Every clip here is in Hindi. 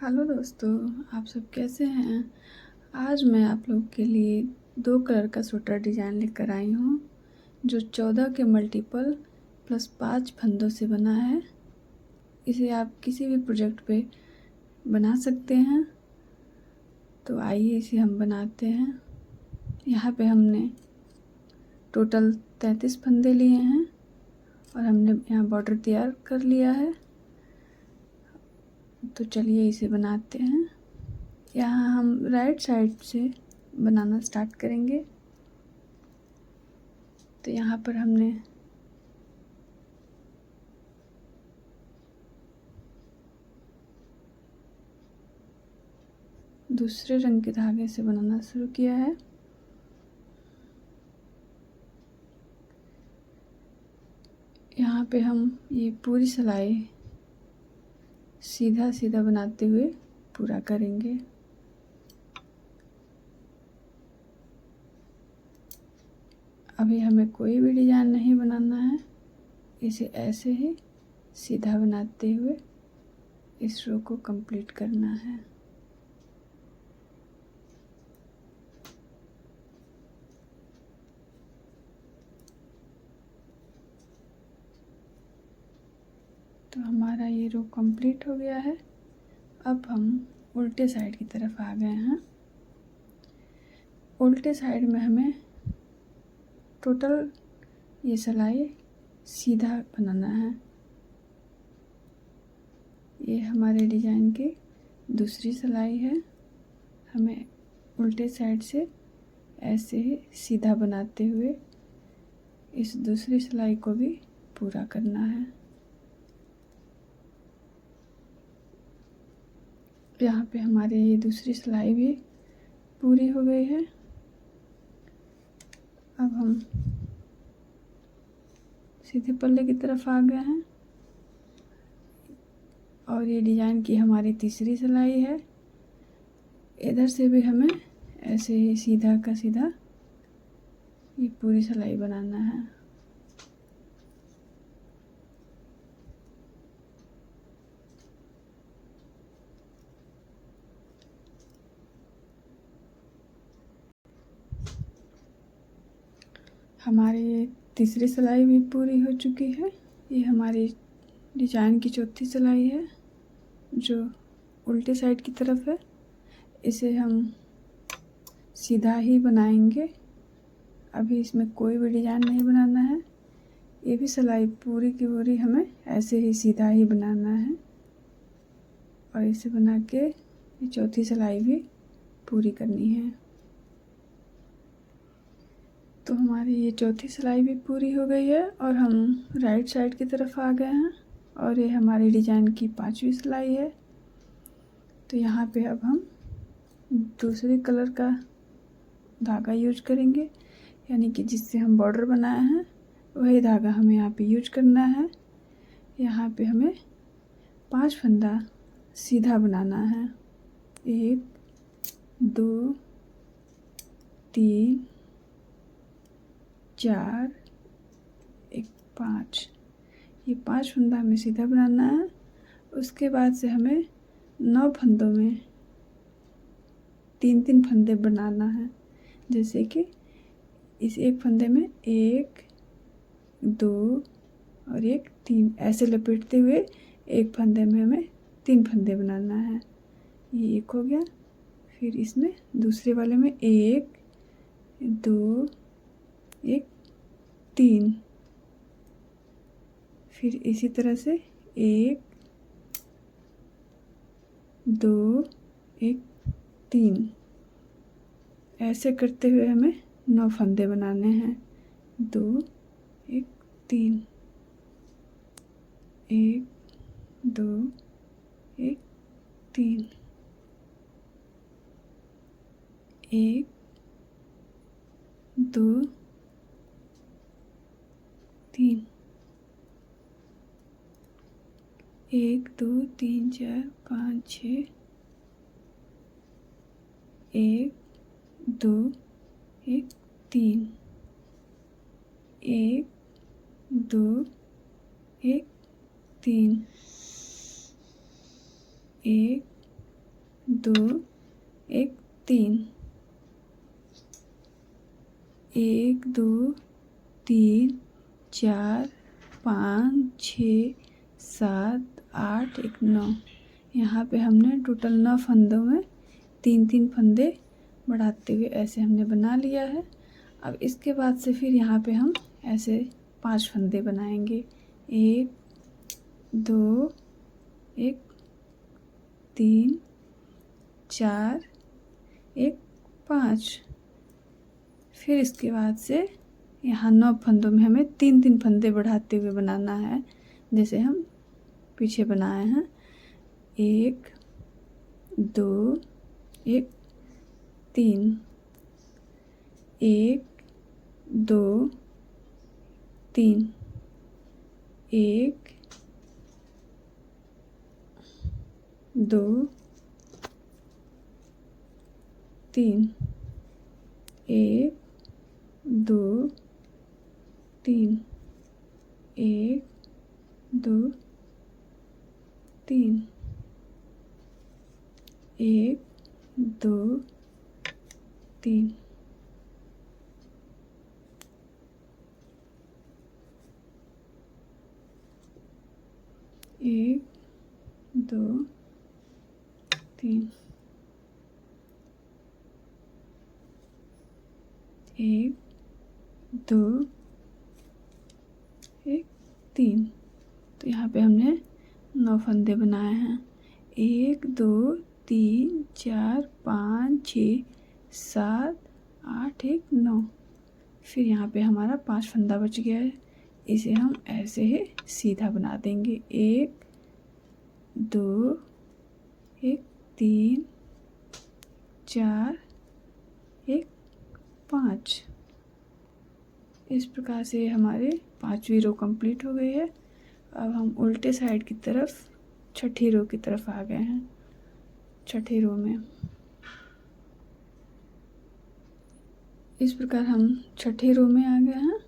हेलो दोस्तों, आप सब कैसे हैं। आज मैं आप लोग के लिए 2 कलर का स्वेटर डिज़ाइन लेकर आई हूँ जो 14 के मल्टीपल प्लस 5 फंदों से बना है। इसे आप किसी भी प्रोजेक्ट पे बना सकते हैं। तो आइए इसे हम बनाते हैं। यहाँ पे हमने टोटल 33 फंदे लिए हैं और हमने यहाँ बॉर्डर तैयार कर लिया है। तो चलिए इसे बनाते हैं। यहाँ हम राइट साइड से बनाना स्टार्ट करेंगे। तो यहाँ पर हमने दूसरे रंग के धागे से बनाना शुरू किया है। यहाँ पे हम ये पूरी सिलाई सीधा सीधा बनाते हुए पूरा करेंगे। अभी हमें कोई भी डिज़ाइन नहीं बनाना है, इसे ऐसे ही सीधा बनाते हुए इस रो को कंप्लीट करना है। तो हमारा ये रो कंप्लीट हो गया है। अब हम उल्टे साइड की तरफ आ गए हैं। उल्टे साइड में हमें टोटल ये सिलाई सीधा बनाना है। ये हमारे डिज़ाइन की दूसरी सिलाई है। हमें उल्टे साइड से ऐसे ही सीधा बनाते हुए इस दूसरी सिलाई को भी पूरा करना है। यहाँ पे हमारे ये दूसरी सिलाई भी पूरी हो गई है। अब हम सीधे पल्ले की तरफ आ गए हैं और ये डिज़ाइन की हमारी तीसरी सिलाई है। इधर से भी हमें ऐसे ही सीधा का सीधा ये पूरी सिलाई बनाना है। हमारी ये तीसरी सिलाई भी पूरी हो चुकी है। ये हमारी डिज़ाइन की चौथी सिलाई है जो उल्टे साइड की तरफ है। इसे हम सीधा ही बनाएंगे। अभी इसमें कोई भी डिज़ाइन नहीं बनाना है। ये भी सिलाई पूरी की पूरी हमें ऐसे ही सीधा ही बनाना है और इसे बना के ये चौथी सिलाई भी पूरी करनी है। तो हमारी ये चौथी सिलाई भी पूरी हो गई है और हम राइट साइड की तरफ आ गए हैं और ये हमारी डिज़ाइन की 5वीं सिलाई है। तो यहाँ पे अब हम दूसरे कलर का धागा यूज करेंगे, यानी कि जिससे हम बॉर्डर बनाए हैं वही धागा हमें यहाँ पे यूज करना है। यहाँ पे हमें 5 फंदा सीधा बनाना है। 1 2 3 4 5। ये 5 फंदा हमें सीधा बनाना है। उसके बाद से हमें 9 फंदों में 3-3 फंदे बनाना है। जैसे कि इस एक फंदे में 1 2 और 1 3 ऐसे लपेटते हुए एक फंदे में हमें 3 फंदे बनाना है। ये एक हो गया। फिर इसमें दूसरे वाले में 1 2 1 3। फिर इसी तरह से 1 2 1 3 ऐसे करते हुए हमें 9 फंदे बनाने हैं। 2 1 3 1 2 1 3 1 2 3 1 2 3 4 5 6 1 2 1 3 1 2 1 3 1 दो, एक, तीन, एक, दो, तीन, चार, पाँच, छः, सात, आठ, एक, 9। यहाँ पे हमने टोटल 9 फंदों में 3-3 फंदे बढ़ाते हुए ऐसे हमने बना लिया है। अब इसके बाद से फिर यहाँ पे हम ऐसे 5 फंदे बनाएंगे। 1, 2, 1, 3, 4, 1, 5। फिर इसके बाद से यहाँ 9 फंदों में हमें 3-3 फंदे बढ़ाते हुए बनाना है, जैसे हम पीछे बनाए हैं। 1, 2, 1, 3, 1, 2, 3, 1, 2, 3, 1, 2, 3, 1, 2, 3, 1, 2, 3। एक, दो, तीन, एक, दो, एक, तीन। तो यहाँ पे हमने 9 फंदे बनाए हैं। 1, 2, 3, 4, 5, 6, 7, 8, 1, 9। फिर यहाँ पे हमारा 5 फंदा बच गया है। इसे हम ऐसे ही सीधा बना देंगे। 1, 2, 1, 3, 4, 1, 5। इस प्रकार से हमारे 5वीं रो कंप्लीट हो गई है। अब हम उल्टे साइड की तरफ छठी रो की तरफ आ गए हैं। छठी रो में इस प्रकार हम छठी रो में आ गए हैं।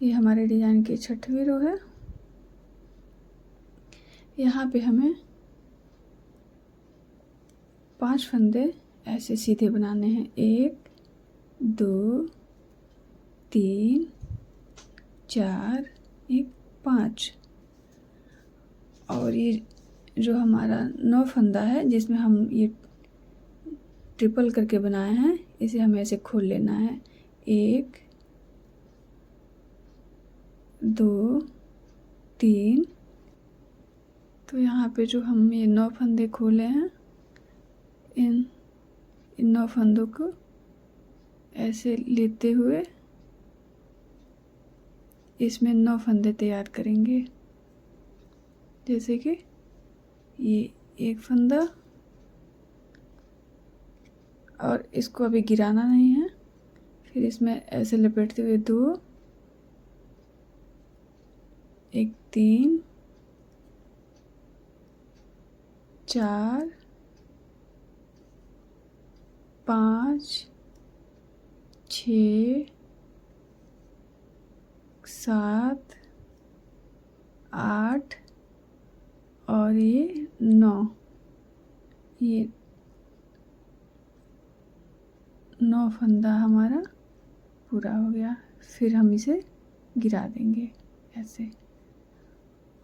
ये हमारे डिजाइन की 6वीं रो है। यहाँ पे हमें 5 फंदे ऐसे सीधे बनाने हैं। 1, 2, 3, 4, 1, 5। और ये जो हमारा 9 फंदा है, जिसमें हम ये ट्रिपल करके बनाए हैं, इसे हमें ऐसे खोल लेना है। 1, 2, 3। तो यहाँ पे जो हम ये 9 फंदे खोले हैं, इन 9 फंदों को ऐसे लेते हुए इसमें 9 फंदे तैयार करेंगे। जैसे कि ये एक फंदा, और इसको अभी गिराना नहीं है। फिर इसमें ऐसे लपेटते हुए 2, 1, 3, 4, 5, 6, 7, 8 और ये 9। ये 9 फंदा हमारा पूरा हो गया। फिर हम इसे गिरा देंगे ऐसे।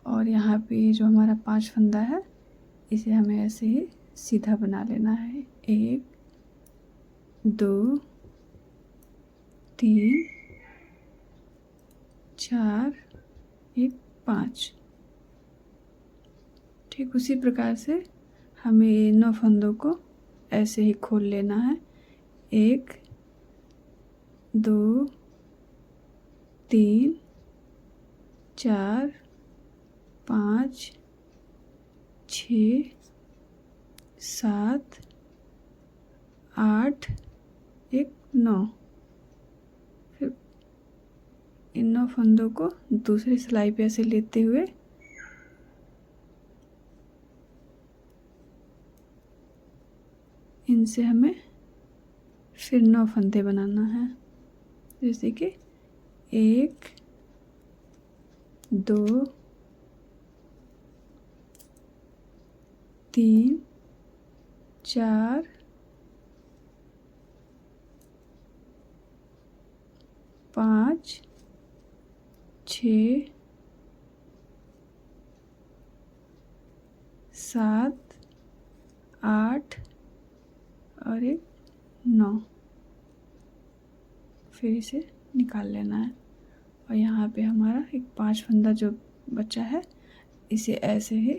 और यहाँ पे जो हमारा 5 फंदा है, इसे हमें ऐसे ही सीधा बना लेना है। 1, 2, 3, 4, 1, 5। ठीक उसी प्रकार से हमें ये 9 फंदों को ऐसे ही खोल लेना है। 1, 2, 3, 4, 5, 6, 7, 8, 1, 9। फिर इन 9 फंदों को दूसरी सिलाई पे ऐसे लेते हुए इनसे हमें फिर 9 फंदे बनाना है। जैसे कि 1, 2, 3, 4 5 6 7 8 और एक 9। फिर इसे निकाल लेना है और यहाँ पे हमारा एक 5 फंदा जो बचा है इसे ऐसे ही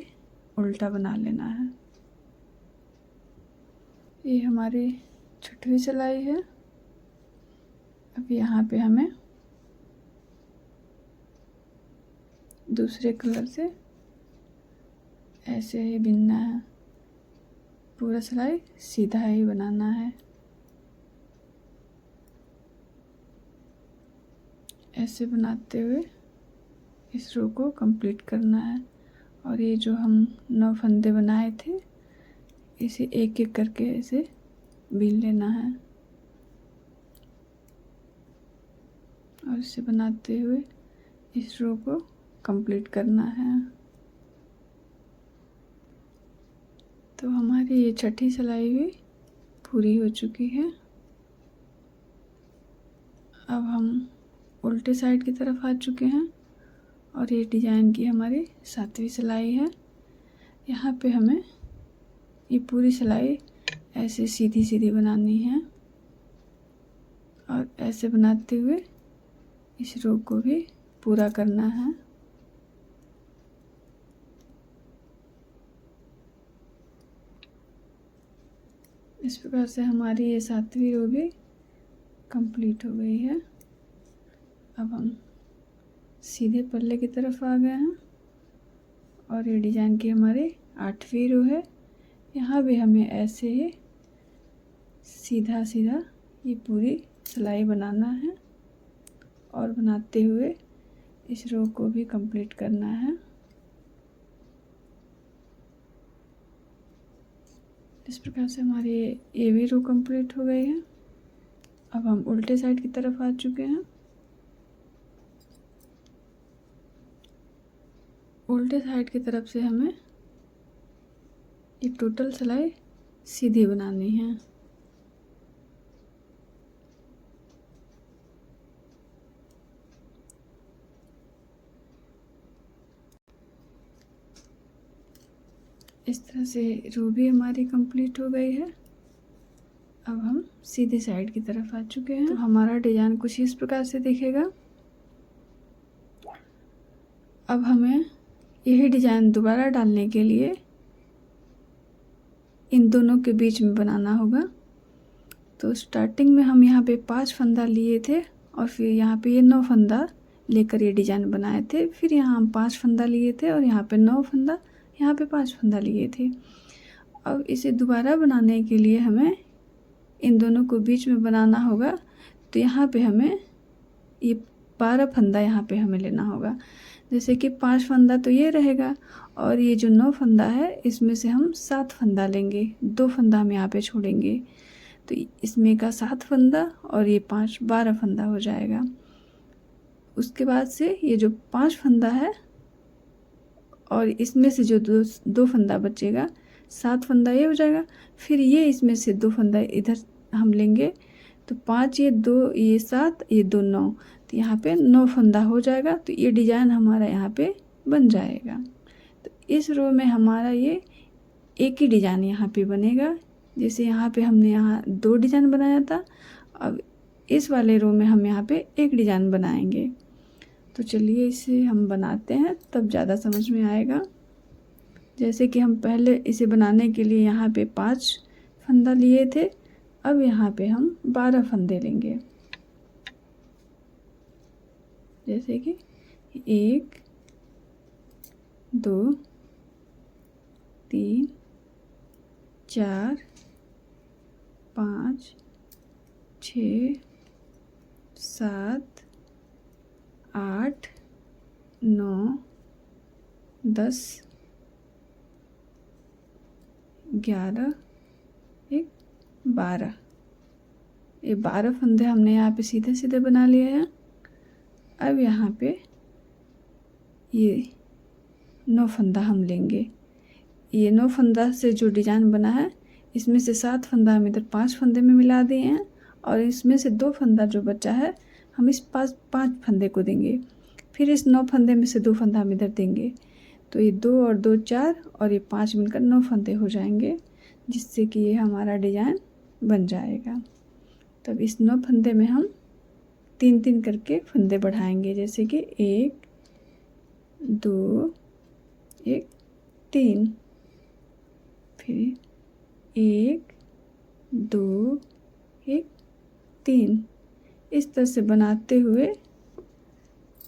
उल्टा बना लेना है। ये हमारी 6वीं सिलाई है। अब यहाँ पे हमें दूसरे कलर से ऐसे ही बिनना है, पूरा सिलाई सीधा ही बनाना है। ऐसे बनाते हुए इस रो को कंप्लीट करना है और ये जो हम 9 फंदे बनाए थे इसे एक एक करके ऐसे बीन लेना है और इसे बनाते हुए इस रो को कंप्लीट करना है। तो हमारी ये 6ठी सिलाई भी पूरी हो चुकी है। अब हम उल्टे साइड की तरफ आ चुके हैं और ये डिज़ाइन की हमारी 7वीं सिलाई है। यहाँ पे हमें ये पूरी सिलाई ऐसे सीधी सीधी बनानी है और ऐसे बनाते हुए इस रो को भी पूरा करना है। इस प्रकार से हमारी ये 7वीं रो भी कंप्लीट हो गई है। अब हम सीधे पल्ले की तरफ आ गए हैं और ये डिज़ाइन की हमारी 8वीं रो है। यहाँ भी हमें ऐसे ही सीधा सीधा ये पूरी सिलाई बनाना है और बनाते हुए इस रो को भी कंप्लीट करना है। इस प्रकार से हमारी ये भी रो कंप्लीट हो गई है। अब हम उल्टे साइड की तरफ आ चुके हैं। उल्टे साइड की तरफ से हमें ये टोटल सिलाई सीधी बनानी है। इस तरह से रो भी हमारी कंप्लीट हो गई है। अब हम सीधे साइड की तरफ आ चुके हैं। तो हमारा डिज़ाइन कुछ इस प्रकार से दिखेगा। अब हमें यही डिज़ाइन दोबारा डालने के लिए इन दोनों के बीच में बनाना होगा। तो स्टार्टिंग में हम यहाँ पे 5 फंदा लिए थे और फिर यहाँ पे ये 9 फंदा लेकर ये डिज़ाइन बनाए थे। फिर यहाँ हम 5 फंदा लिए थे और यहाँ पे 9 फंदा, यहाँ पे 5 फंदा लिए थे। अब इसे दोबारा बनाने के लिए हमें इन दोनों को बीच में बनाना होगा। तो यहाँ पे हमें ये 12 फंदा यहाँ पे हमें लेना होगा। जैसे कि 5 फंदा तो ये रहेगा और ये जो 9 फंदा है इसमें से हम 7 फंदा लेंगे, 2 फंदा हम यहाँ पे छोड़ेंगे। तो इसमें का 7 फंदा और ये 5 12 फंदा हो जाएगा। उसके बाद से ये जो 5 फंदा है और इसमें से जो दो फंदा बचेगा, 7 फंदा ये हो जाएगा। फिर ये इसमें से 2 फंदा इधर हम लेंगे तो 5 ये 2 ये 7 ये 2 9, तो यहाँ पे 9 फंदा हो जाएगा। तो ये डिज़ाइन हमारा यहाँ पे बन जाएगा। तो इस रो में हमारा ये एक ही डिज़ाइन यहाँ पे बनेगा। जैसे यहाँ पे हमने यहाँ 2 डिज़ाइन बनाया था, अब इस वाले रो में हम यहाँ पे एक डिज़ाइन बनाएंगे। तो चलिए इसे हम बनाते हैं, तब ज़्यादा समझ में आएगा। जैसे कि हम पहले इसे बनाने के लिए यहाँ पे 5 फंदा लिए थे, अब यहाँ पे हम 12 फंदे लेंगे। जैसे कि 1 2 3 4 5 6 7 8 9 10 11 एक 12, ये 12 फंदे हमने यहाँ पे सीधे सीधे बना लिए हैं। अब यहाँ पे ये 9 फंदा हम लेंगे। ये 9 फंदा से जो डिज़ाइन बना है इसमें से 7 फंदा हम इधर 5 फंदे में मिला दिए हैं और इसमें से 2 फंदा जो बचा है हम इस 5 फंदे को देंगे। फिर इस 9 फंदे में से 2 फंदा हम इधर देंगे। तो ये 2 और 2 4 और ये 5 मिलकर 9 फंदे हो जाएंगे, जिससे कि ये हमारा डिज़ाइन बन जाएगा। तब इस 9 फंदे में हम 3-3 करके फंदे बढ़ाएंगे, जैसे कि 1 2 1 3, फिर 1 2 1 3। इस तरह से बनाते हुए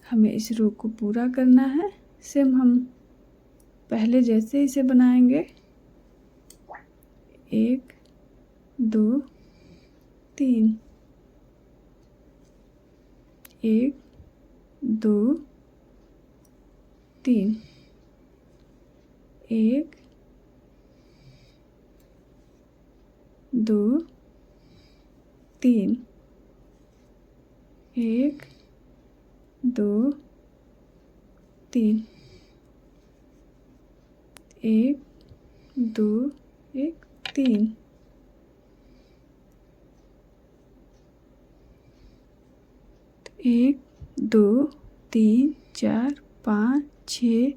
हमें इस रो को पूरा करना है। सेम हम पहले जैसे इसे बनाएंगे, 1 2 3, 1 2 3, 1 2 3, 1 2 3, 1 2 1 3। एक 2 3 4 5 6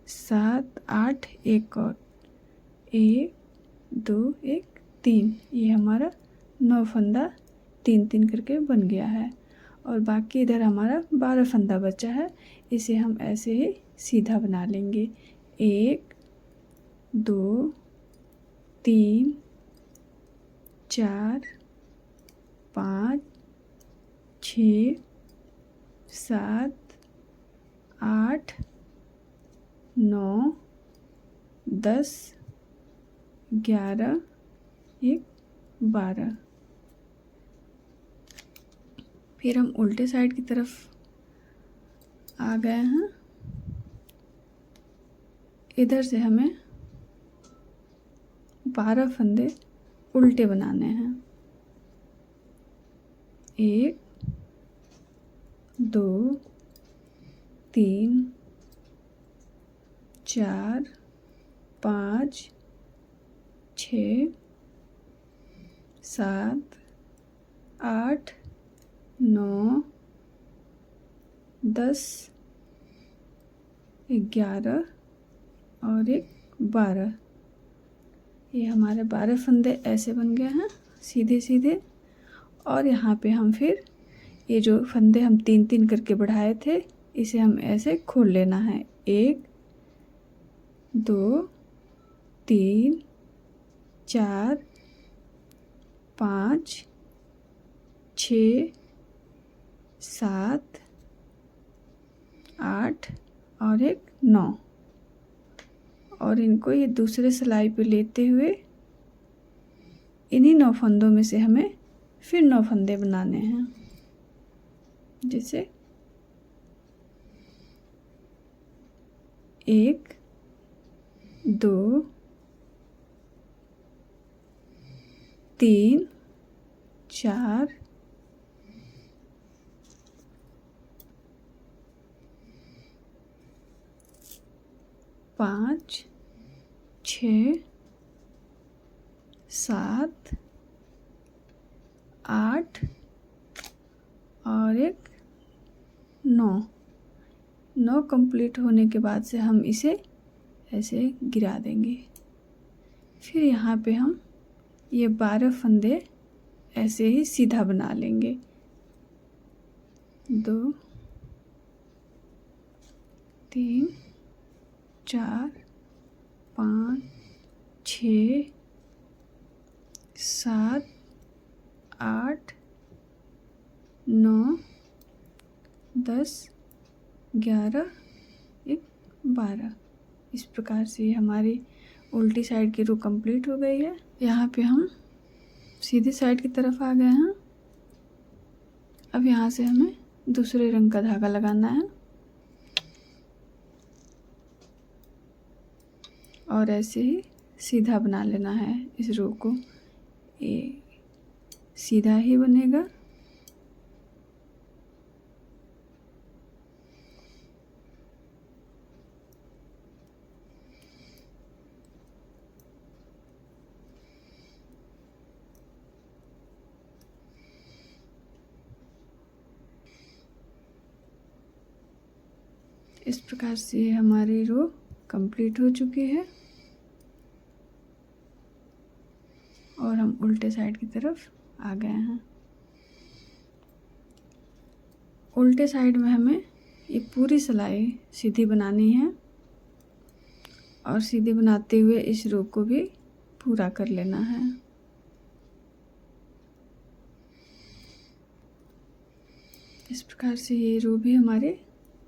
7 8, एक और 1 2 1 3। ये हमारा 9 फंदा 3-3 करके बन गया है। और बाकी इधर हमारा 12 फंदा बचा है, इसे हम ऐसे ही सीधा बना लेंगे। 1 2 3 4 5 6 7 8 9 10 11 1 12। फिर हम उल्टे साइड की तरफ आ गए हैं। इधर से हमें 12 फंदे उल्टे बनाने हैं। 1 2 3 4 5 6 7 8 9 10 11 और 12। ये हमारे 12 फंदे ऐसे बन गए हैं सीधे सीधे। और यहाँ पे हम फिर ये जो फंदे हम 3-3 करके बढ़ाए थे, इसे हम ऐसे खोल लेना है। 1 2 3 4 5 6 7 8 और 9। और इनको ये दूसरे सिलाई पे लेते हुए इन्हीं 9 फंदों में से हमें फिर 9 फंदे बनाने हैं। जैसे 1 2 3 4 5 6 7 8 और 9 कंप्लीट होने के बाद से हम इसे ऐसे गिरा देंगे। फिर यहाँ पे हम ये 12 फंदे ऐसे ही सीधा बना लेंगे। 2 3 4 5 6 7 8 9 10 11 12। इस प्रकार से हमारी उल्टी साइड की रो कंप्लीट हो गई है। यहाँ पे हम सीधी साइड की तरफ आ गए हैं। अब यहाँ से हमें दूसरे रंग का धागा लगाना है और ऐसे ही सीधा बना लेना है इस रो को। ये सीधा ही बनेगा। इस प्रकार से हमारी रो कंप्लीट हो चुकी है और हम उल्टे साइड की तरफ आ गए हैं। उल्टे साइड में हमें ये पूरी सिलाई सीधी बनानी है और सीधी बनाते हुए इस रो को भी पूरा कर लेना है। इस प्रकार से ये रो भी हमारी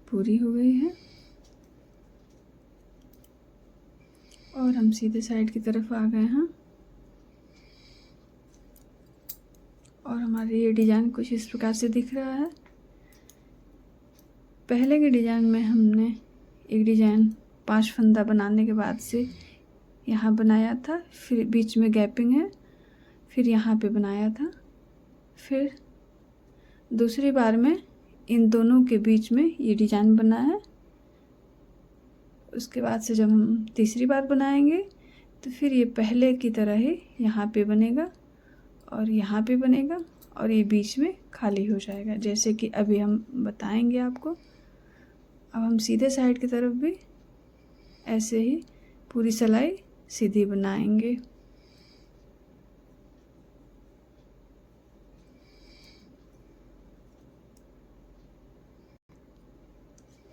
पूरी हो गई है और हम सीधे साइड की तरफ आ गए हैं और हमारी ये डिज़ाइन कुछ इस प्रकार से दिख रहा है। पहले के डिज़ाइन में हमने एक डिज़ाइन 5 फंदा बनाने के बाद से यहाँ बनाया था, फिर बीच में गैपिंग है, फिर यहाँ पे बनाया था, फिर दूसरी बार में इन दोनों के बीच में ये डिज़ाइन बना है। उसके बाद से जब हम तीसरी बार बनाएंगे तो फिर ये पहले की तरह ही यहाँ पे बनेगा और यहाँ पे बनेगा और ये बीच में खाली हो जाएगा, जैसे कि अभी हम बताएंगे आपको। अब हम सीधे साइड की तरफ भी ऐसे ही पूरी सिलाई सीधी बनाएंगे।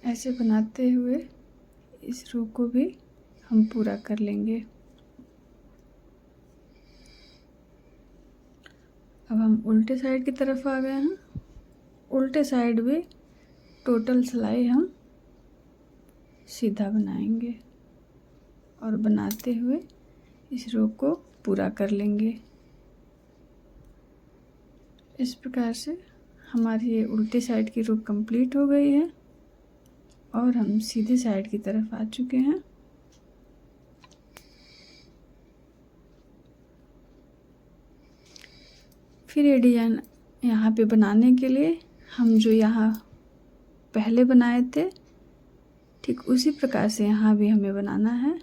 ऐसे बनाते हुए इस रो को भी हम पूरा कर लेंगे। अब हम उल्टे साइड की तरफ आ गए हैं। उल्टे साइड भी टोटल सिलाई हम सीधा बनाएंगे और बनाते हुए इस रो को पूरा कर लेंगे। इस प्रकार से हमारी ये उल्टी साइड की रो कंप्लीट हो गई है और हम सीधे साइड की तरफ आ चुके हैं। फिर ये डिज़ाइन यहाँ पे बनाने के लिए हम जो यहाँ पहले बनाए थे ठीक उसी प्रकार से यहाँ भी हमें बनाना है।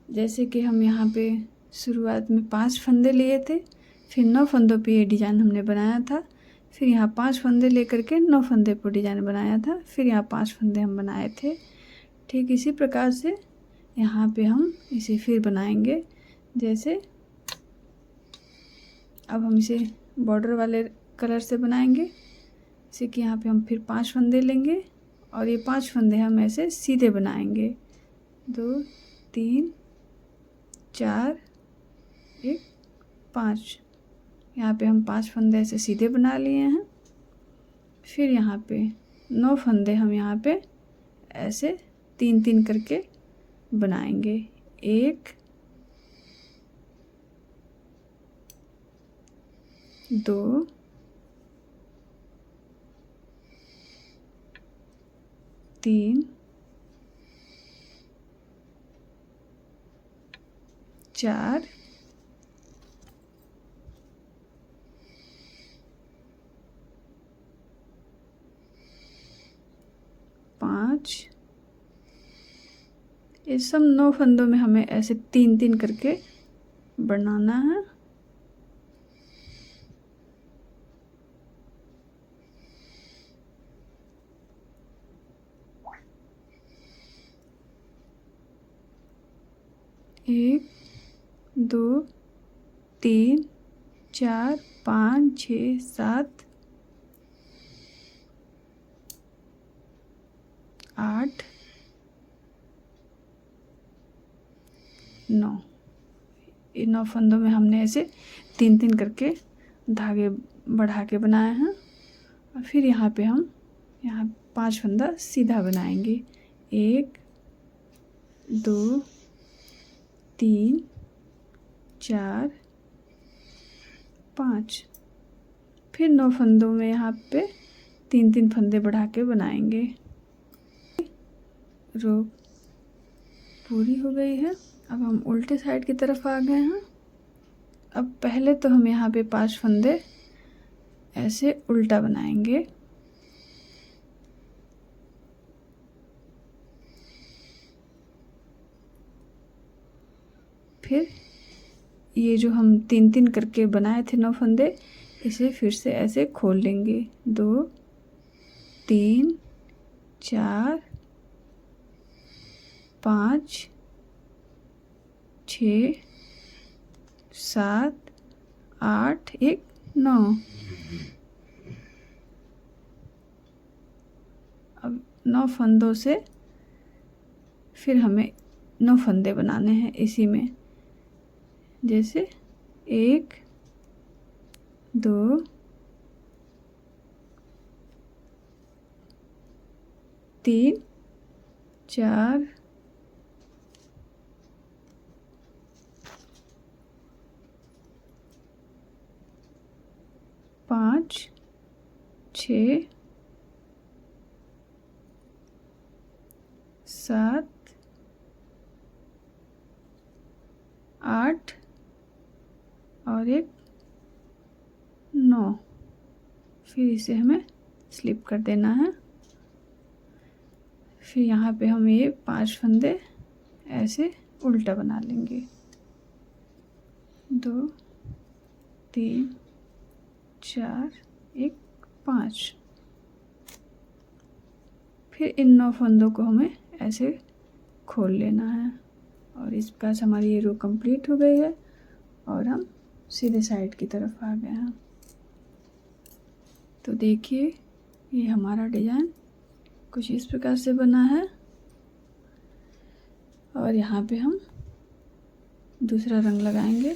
जैसे कि हम यहाँ पे शुरुआत में 5 फंदे लिए थे, फिर 9 फंदों पे ये डिज़ाइन हमने बनाया था, फिर यहाँ 5 फंदे लेकर के 9 फंदे पर डिज़ाइन बनाया था, फिर यहाँ 5 फंदे हम बनाए थे। ठीक इसी प्रकार से यहाँ पे हम इसे फिर बनाएंगे। जैसे अब हम इसे बॉर्डर वाले कलर से बनाएंगे, जैसे कि यहाँ पे हम फिर 5 फंदे लेंगे और ये 5 फंदे हम ऐसे सीधे बनाएंगे। 2 3 4 1 5। यहाँ पे हम 5 फंदे ऐसे सीधे बना लिए हैं। फिर यहाँ पे 9 फंदे हम यहाँ पे ऐसे 3-3 करके बनाएंगे। 1 2 3 4 5। ये सब 9 फंदों में हमें ऐसे 3-3 करके बनाना है। एक 2 3 4 5 6 7 8 9। इन 9 फंदों में हमने ऐसे 3-3 करके धागे बढ़ा के बनाए हैं और फिर यहाँ पे हम यहाँ 5 फंदा सीधा बनाएंगे। 1 2 3 4 5। फिर 9 फंदों में यहाँ पे 3-3 फंदे बढ़ा के बनाएंगे। रो पूरी हो गई है। अब हम उल्टे साइड की तरफ आ गए हैं। अब पहले तो हम यहाँ पे 5 फंदे ऐसे उल्टा बनाएंगे। फिर ये जो हम 3-3 करके बनाए थे 9 फंदे, इसे फिर से ऐसे खोल लेंगे। 2 3 4 5 6 7 8 1 9। अब 9 फंदों से फिर हमें 9 फंदे बनाने हैं इसी में, जैसे 1 2 3 4 5 6 7 8 और एक 9। फिर इसे हमें स्लिप कर देना है। फिर यहाँ पे हम ये 5 फंदे ऐसे उल्टा बना लेंगे, 2 3 4 1 5। फिर इन 9 फंदों को हमें ऐसे खोल लेना है और इस प्रकार से हमारी ये रो कंप्लीट हो गई है और हम सीधे साइड की तरफ आ गए हैं। तो देखिए ये हमारा डिज़ाइन कुछ इस प्रकार से बना है और यहाँ पे हम दूसरा रंग लगाएंगे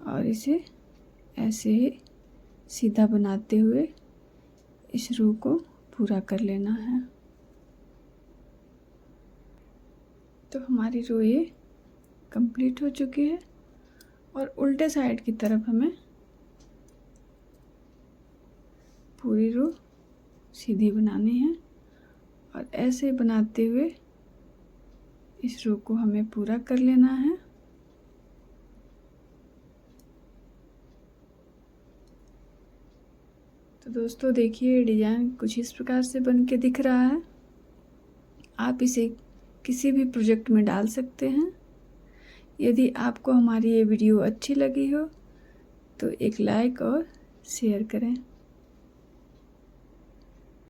और इसे ऐसे ही सीधा बनाते हुए इस रो को पूरा कर लेना है। तो हमारी रो ये कंप्लीट हो चुकी है और उल्टे साइड की तरफ हमें पूरी रो सीधी बनानी है और ऐसे बनाते हुए इस रो को हमें पूरा कर लेना है। तो दोस्तों देखिए डिज़ाइन कुछ इस प्रकार से बन के दिख रहा है। आप इसे किसी भी प्रोजेक्ट में डाल सकते हैं। यदि आपको हमारी ये वीडियो अच्छी लगी हो तो एक लाइक और शेयर करें।